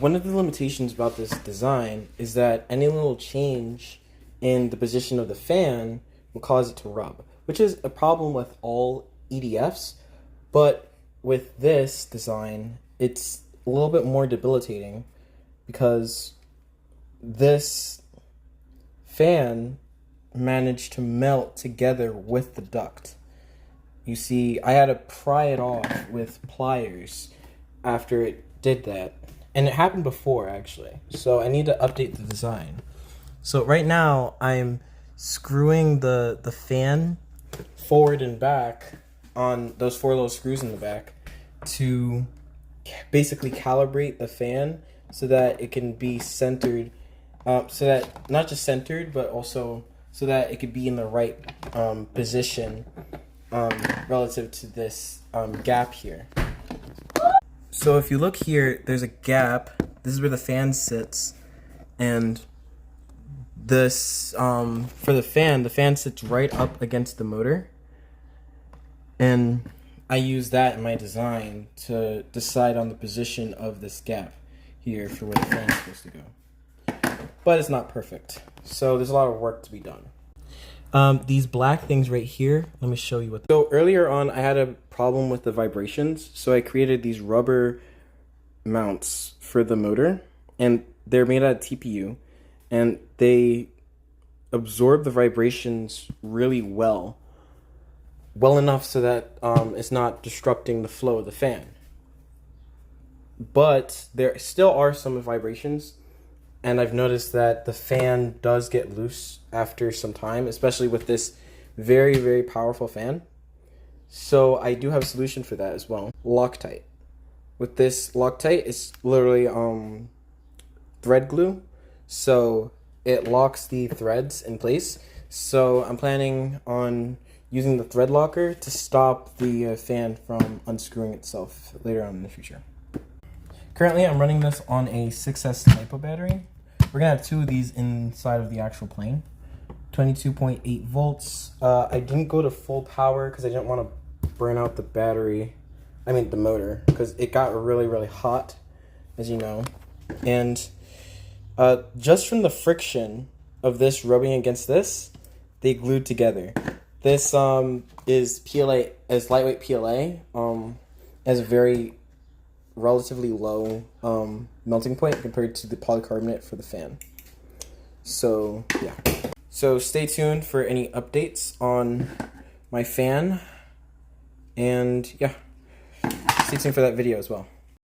one of the limitations about this design is that any little change in the position of the fan will cause it to rub, which is a problem with all EDFs, but with this design, it's a little bit more debilitating because this fan managed to melt together with the duct. You see, I had to pry it off with pliers after it did that. And it happened before, actually. So I need to update the design. So right now, I'm screwing the fan forward and back on those 4 little screws in the back to basically calibrate the fan so that it can be centered, so that, not just centered, but also so that it could be in the right position relative to this gap here. So if you look here, there's a gap. This is where the fan sits, and this for the fan sits right up against the motor, and I use that in my design to decide on the position of this gap here for where the fan is supposed to go. But it's not perfect, so there's a lot of work to be done. These black things right here, let me show you what. So earlier on, I had a problem with the vibrations, so I created these rubber mounts for the motor, and they're made out of TPU, and they absorb the vibrations really well enough so that it's not disrupting the flow of the fan. But there still are some vibrations, and I've noticed that the fan does get loose after some time, especially with this very, very powerful fan. So I do have a solution for that as well. Loctite. With this Loctite, it's literally thread glue. So it locks the threads in place. So I'm planning on using the thread locker to stop the fan from unscrewing itself later on in the future. Currently, I'm running this on a 6S LiPo battery. We're gonna have 2 of these inside of the actual plane. 22.8 volts. I didn't go to full power because I didn't want to burn out the battery. I mean the motor, because it got really, really hot, as you know. And just from the friction of this rubbing against this, they glued together. This is PLA, is lightweight PLA. Has a very relatively low melting point compared to the polycarbonate for the fan. So yeah. So stay tuned for any updates on my fan, and yeah, stay tuned for that video as well.